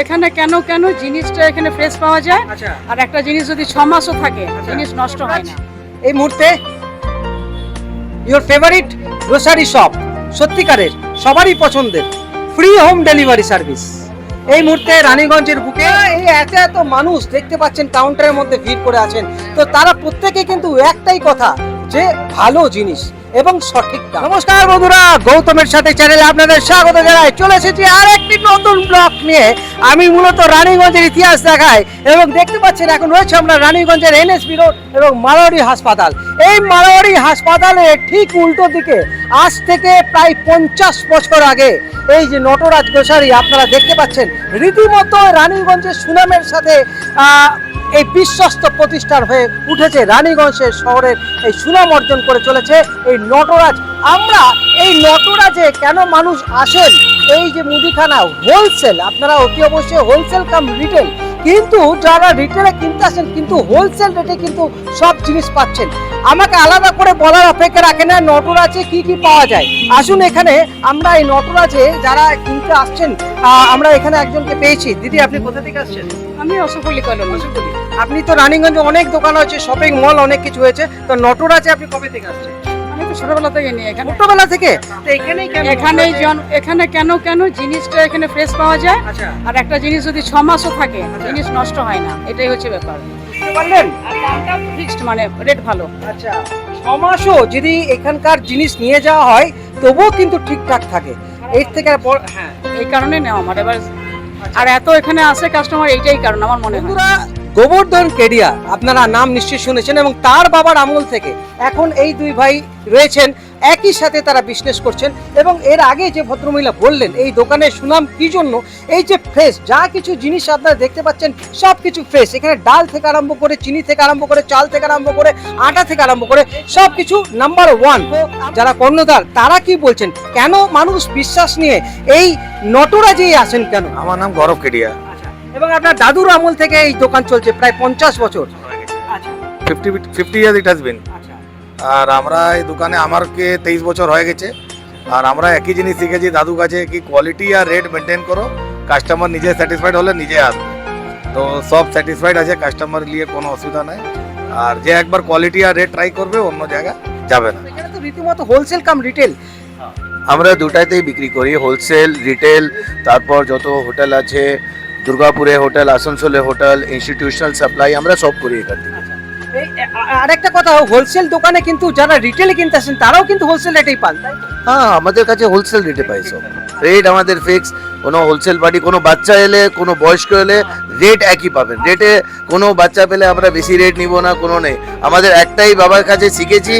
এখানে কেন কেন জিনিসটা এখানে ফ্রেশ পাওয়া যায়। আচ্ছা। আর একটা জিনিস যদি 6 মাসও থাকে জিনিস নষ্ট হয় না। এই মুহূর্তে ইওর ফেভারিট গ্রোসারি শপ, সত্যিকারের সবারই পছন্দের ফ্রি হোম ডেলিভারি সার্ভিস। এই মুহূর্তে রানীগঞ্জের বুকে এই এত মানুষ দেখতে পাচ্ছেন কাউন্টারের মধ্যে ভিড় করে আছেন, তো তারা প্রত্যেকে কিন্তু একটাই কথা যে ভালো জিনিস এবং সঠিক দাম। নমস্কার বন্ধুরা, গৌতমের সাথে চ্যানেলে আপনাদের স্বাগত জানাই। চলে এসেছি আর একটি নতুন ব্লগ নিয়ে। আমি মূলত রানীগঞ্জের ইতিহাস দেখাই এবং দেখতে পাচ্ছেন এখন রয়েছে আমরা রানীগঞ্জের এনএসবি রোড এবং মারোয়ারি হাসপাতাল। এই মারোয়ারি হাসপাতালে ঠিক উল্টো দিকে আজ থেকে প্রায় 50 বছর আগে এই যে নটরাজ গ্রোসারি আপনারা দেখতে পাচ্ছেন, রীতিমতো রানীগঞ্জের সুনামের সাথে এই বিশ্বস্ত প্রতিষ্ঠান হয়ে উঠেছে। রানীগঞ্জের শহরের এই সুনাম অর্জন করে চলেছে এই নটরাজ। আমরা এই নটরাজে কেন মানুষ আসেন, এই যে মুদিখানা হোলসেল, আপনারা অতি অবশ্যই হোলসেল কাম রিটেল, কিন্তু যারা রিটেলে কিনতে আসেন কিন্তু হোলসেল রেটে কিন্তু সব জিনিস পাচ্ছেন। আমাকে আলাদা করে বলার অপেক্ষা রাখে না নটরাজে কি কি পাওয়া যায়। আসুন এখানে আমরা এই নটরাজে যারা কিনতে আসছেন, আমরা এখানে একজনকে পেয়েছি। দিদি, আপনি কোথা থেকে আসছেন? আমি অশোকপল্লী কলোনি। আপনি তো রানীগঞ্জে অনেক দোকান আছে, শপিং মল অনেক কিছু হয়েছে, তো নটরাজে আপনি কবে থেকে আসছেন? আমি তো ছোটবেলা থেকে নিই এখানে। ছোটবেলা থেকে তো এখানেই কেন? এখানে কেন কেন জিনিসটা এখানে ফ্রেশ পাওয়া যায়। আচ্ছা। আর একটা জিনিস যদি 6 মাসও থাকে জিনিস নষ্ট হয় না, এটাই হচ্ছে ব্যাপার। বুঝতে পারলেন? আর দামটা ফিক্সড, মানে রেট ভালো। আচ্ছা, 6 মাসও যদি এখানকার জিনিস নিয়ে যাওয়া হয় তবুও কিন্তু ঠিকঠাক থাকে। এর থেকে হ্যাঁ, এই কারণে নেওয়া আমার এবার। আর এত এখানে আসে কাস্টমার, এইটাই কারণ আমার মনে হয়। বন্ধুরা, গোবর্ধন কেডিয়া আপনারা নাম নিশ্চয়ই শুনেছেন এবং তার বাবার আমল থেকে এখন এই দুই ভাই রয়েছেন, একই সাথে তারা বিজনেস করছেন। এবং এর আগে যে ভদ্রমহিলা বললেন এই দোকানের সুনাম কি জন্য, এই যে ফ্রেশ যা কিছু জিনিস আপনারা দেখতে পাচ্ছেন সব কিছু ফ্রেশ। এখানে ডাল থেকে আরম্ভ করে, চিনি থেকে আরম্ভ করে, চাল থেকে আরম্ভ করে, আটা থেকে আরম্ভ করে সব কিছু নাম্বার 1। যারা কর্ণধার তারা কি বলছেন, কেন মানুষ বিশ্বাস নিয়ে এই নটরাজেই আসেন কেন? আমার নাম গৌরব কেডিয়া। এবং আপনার দাদুর আমল থেকে এই দোকান চলছে প্রায় 50 বছর। আচ্ছা, 50 ইয়ার্স ইট হ্যাজ বিন। আর আমরা এই দোকানে আমারকে 23 বছর হয়ে গেছে। আর আমরা একই জিনিস শিখেছি দাদু কাছে কি কোয়ালিটি আর রেট মেনটেন করো, কাস্টমার নিজে স্যাটিসফাইড হলে নিজে আসবে। তো সব স্যাটিসফাইড আছে, কাস্টমার নিয়ে কোনো অসুবিধা নাই। আর যে একবার কোয়ালিটি আর রেট ট্রাই করবে অন্য জায়গায় যাবে না। এখানে তো রীতিমতো হোলসেল কাম রিটেল। আমরা দুটাতেই বিক্রি করি, হোলসেল রিটেল। তারপর যত হোটেল আছে, দুর্গাপুরে হোটেল, আসানসোলে হোটেল, ইনস্টিটিউশনাল সাপ্লাই, আমরা সব করি এখান থেকে। আরেকটা কথা, হোলসেল দোকানে কিন্তু যারা রিটেলে কিনতে আসেন তারাও কিন্তু হোলসেল রেটেই পান, তাই তো? হ্যাঁ, আমাদের কাছে হোলসেল রেটে পাই সব। রেট আমাদের ফিক্স, কোনো হোলসেল পার্টি, কোনো বাচ্চা এলে, কোনো বয়স্ক এলে রেট একই পাবেন। রেটে কোনো বাচ্চা পেলে আমরা বেশি রেট নিব না, কোনো নেই। আমাদের একটাই বাবার কাছে শিখেছি,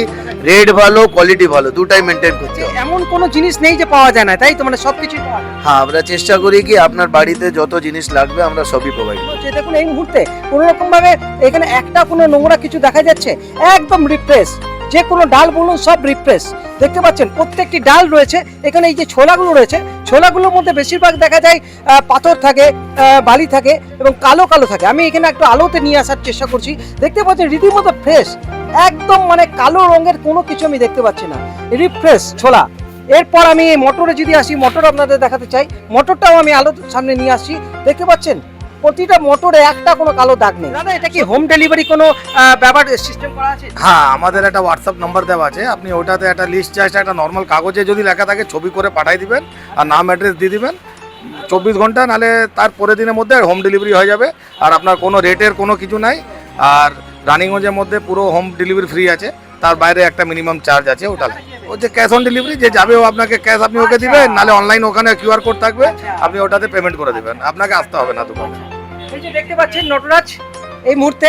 রেট ভালো কোয়ালিটি ভালো দুটাই মেনটেন করতে হবে। এমন কোনো জিনিস নেই যে পাওয়া যায় না, তাই তো? মানে সবকিছু পাওয়া যায়। হ্যাঁ, আমরা চেষ্টা করি কি আপনার বাড়িতে যত জিনিস লাগবে আমরা সবই প্রোভাইড করি। যে দেখুন এই মুহূর্তে কোনো রকম ভাবে এখানে একটা কোনো নোংরা কিছু দেখা যাচ্ছে, একদম রিফ্রেশ। যে কোনো ডাল বলুন সব রিফ্রেশ দেখতে পাচ্ছেন। প্রত্যেকটি ডাল রয়েছে এখানে। এই যে ছোলাগুলো রয়েছে, ছোলাগুলোর মধ্যে বেশিরভাগ দেখা যায় পাথর থাকে, বালি থাকে এবং কালো কালো থাকে। আমি এখানে একটু আলোতে নিয়ে আসার চেষ্টা করছি। দেখতে পাচ্ছেন রীতিমতো ফ্রেশ, একদম মানে কালো রঙের কোনো কিছু আমি দেখতে পাচ্ছি না, রিফ্রেশ ছোলা। এরপর আমি এই মটরে যদি আসি, মটর আপনাদের দেখাতে চাই। মটরটাও আমি আলোর সামনে নিয়ে আসছি। দেখতে পাচ্ছেন প্রতিটা মোটরে একটা কোনো কালো দাগ নেই। দাদা, এটা কি হোম ডেলিভারি কোনো ব্যাপার সিস্টেম করা আছে? হ্যাঁ, আমাদের একটা হোয়াটসঅ্যাপ নাম্বার দেওয়া আছে। আপনি ওটাতে একটা লিস্ট চার্জটা একটা নর্মাল কাগজে যদি লেখা থাকে ছবি করে পাঠিয়ে দিবেন আর নাম অ্যাড্রেস দিয়ে দিবেন। 24 ঘন্টা নালে তার পরের দিনের মধ্যে হোম ডেলিভারি হয়ে যাবে। আর আপনার কোনো রেটের কোনো কিছু নাই। আর রানিগঞ্জের মধ্যে পুরো হোম ডেলিভারি ফ্রি আছে, তার বাইরে একটা মিনিমাম চার্জ আছে। ওটা ও যে ক্যাশ অন ডেলিভারি, যে যাবে ও আপনাকে ক্যাশ আপনি ওকে দিবেন, নালে অনলাইন ওখানে কিউআর কোড থাকবে, আপনি ওটাতে পেমেন্ট করে দিবেন, আপনাকে আসতে হবে না দোকানে। এই যে দেখতে পাচ্ছেন নটরাজ এই মুহূর্তে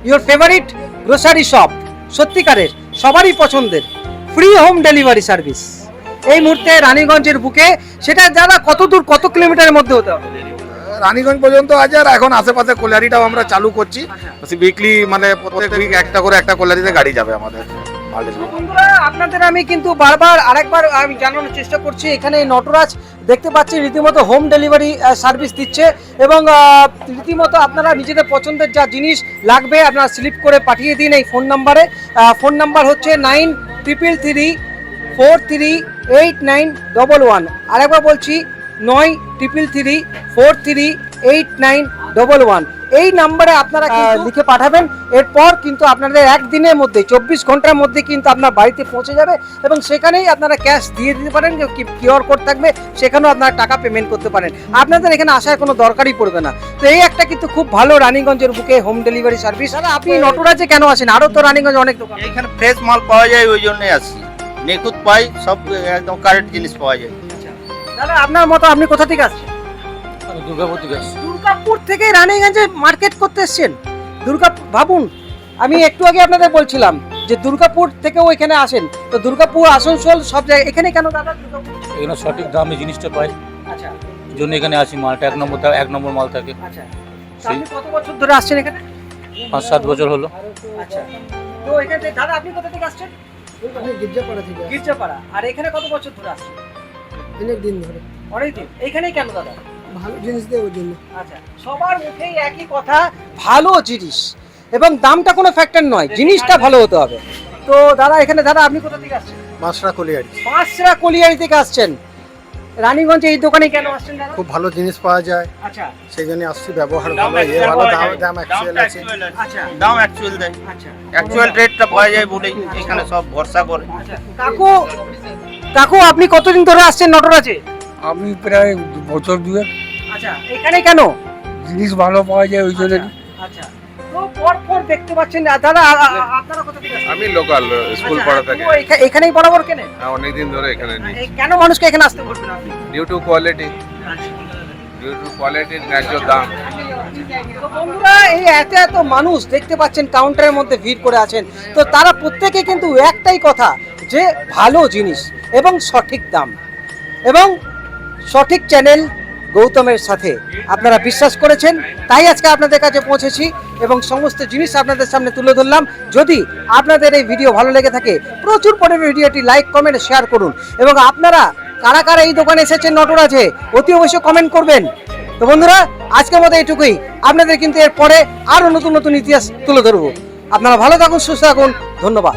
ইওর ফেভারিট গ্রোসারি শপ, সত্যিকারের সবারই পছন্দের ফ্রি হোম ডেলিভারি সার্ভিস এই মুহূর্তে রানীগঞ্জের বুকে। সেটা যারা কত দূর, কত কিলোমিটারের মধ্যে হতে হবে? রানীগঞ্জ পর্যন্ত আছে। আর এখন আশেপাশে কোলারিটাও আমরা চালু করছি উইকলি, মানে প্রত্যেক উইক একটা করে একটা কোলারিতে গাড়ি যাবে আমাদের। বন্ধুরা, আপনাদের আমি কিন্তু বারবার আরেকবার আমি জানানোর চেষ্টা করছি, এখানে নটরাজ দেখতে পাচ্ছি রীতিমতো হোম ডেলিভারি সার্ভিস দিচ্ছে। এবং রীতিমতো আপনারা নিজেদের পছন্দের যা জিনিস লাগবে আপনারা স্লিপ করে পাঠিয়ে দিন এই ফোন নাম্বারে। ফোন নাম্বার হচ্ছে 9333438911। আরেকবার বলছি 9334389111 এই নম্বরে আপনারা লিখে পাঠাবেন। এরপর কিন্তু আপনাদের একদিনের মধ্যে 24 ঘন্টার মধ্যে কিন্তু আপনার বাড়িতে পৌঁছে যাবে এবং সেখানেই আপনারা ক্যাশ দিয়ে দিতে পারেন, কিউআর কোড থাকবে, সেখানেও আপনারা টাকা পেমেন্ট করতে পারেন। আপনাদের এখানে আসার কোনো দরকারই পড়বে না। তো এই একটা কিন্তু খুব ভালো রানীগঞ্জের বুকে হোম ডেলিভারি সার্ভিস। দাদা আপনি নটরাজে কেন আসেন? আরও তো রানীগঞ্জ অনেক দোকান। এখানে ফ্রেশ মাল পাওয়া যায়, ওই জন্যই আসছি। নিখুঁত পাই, সব একদম কারেক্ট জিনিস পাওয়া যায়। দাদা আপনার মতো আপনি কোথা থেকে আসছেন? আমি দুর্গাপুর থেকে আসছি। দুর্গাপুর থেকে রানীগঞ্জে মার্কেট করতে এসছেন? ভাবুন, আমি একটু আগে আপনাদের বলছিলাম যে দুর্গাপুর থেকেও এখানে আসেন, তো দুর্গাপুর, আসানসোল সব জায়গায় এখানে কেন দাদা? দুর্গাপুর এখানে সঠিক দামে জিনিসটা পাই, আচ্ছা এই জন্য এখানে আসি। মালটা এক নম্বর মাল থাকে। আচ্ছা। তো আপনি কত বছর ধরে আসছেন এখানে? 5-7 বছর হলো। আচ্ছা। তো এখানে দাদা আপনি কোথা থেকে আসছেন? আমি গির্জাপাড়া থেকে আসছি। গির্জাপাড়া। আর এখানে কত বছর ধরে আসছেন? অনেক দিন ধরে। অনেকদিন। এইখানেই কেন দাদা? ভালো জিনিস দেয় ওই জন্য। আচ্ছা, সবার মুখেই একই কথা, ভালো জিনিস এবং দামটা কোনো ফ্যাক্টর নয়, জিনিসটা ভালো হতে হবে। তো দাদা এখানে, দাদা আপনি কোথা থেকে আসছেন? মাছরা কলিয়ারি। পাঁচরা কলিয়ারি থেকে আসছেন। রানীগঞ্জে এই দোকানে কেন আসছেন দাদা? খুব ভালো জিনিস পাওয়া যায়, আচ্ছা সেই জন্য আসছি। ব্যবহার দাম ভালো, actual ভালো, পাওয়া দাম যায়। দাম অ্যাকচুয়াল আছে। আচ্ছা দাম অ্যাকচুয়াল দেয়, আচ্ছা অ্যাকচুয়াল রেটটা পাওয়া যায় বলেই এখানে সব ভরসা করে। কাকু, কাকু আপনি কতদিন ধরে আসছেন নটরাজে? আমি প্রায় বছর দুয়েক। আচ্ছা, এখানে কেন? জিনিস ভালো পাওয়া যায় ওই জন্য। আচ্ছা, তো পর দেখতে পাচ্ছেন দাদা, আপনারা কোথা থেকে আসছেন? আমি লোকাল স্কুল পাড়া থেকে। এখানেই বরাবর কেনে? অনেকদিন ধরে এখানে নিই। কেন মানুষকে এখানে আসতে বলবেন আপনি? ডিউ টু কোয়ালিটি, ন্যায্য দাম। তো বন্ধুরা, এই এত মানুষ দেখতে পাচ্ছেন কাউন্টারের মধ্যে ভিড় করে আছেন, তো তারা প্রত্যেকে কিন্তু একটাই কথা, যে ভালো জিনিস এবং সঠিক দাম এবং সঠিক চ্যানেল গৌতমের সাথে আপনারা বিশ্বাস করেছেন, তাই আজকে আপনাদের কাছে পৌঁছেছি এবং সমস্ত জিনিস আপনাদের সামনে তুলে ধরলাম। যদি আপনাদের এই ভিডিও ভালো লেগে থাকে, প্রচুর পরিমাণে ভিডিওটি লাইক, কমেন্ট, শেয়ার করুন এবং আপনারা কারা কারা এই দোকানে এসেছেন নটরাজে অতি অবশ্যই কমেন্ট করবেন। তো বন্ধুরা, আজকের মতো এইটুকুই। আপনাদের কিন্তু এরপরে আরও নতুন নতুন ইতিহাস তুলে ধরবো। আপনারা ভালো থাকুন, সুস্থ থাকুন, ধন্যবাদ।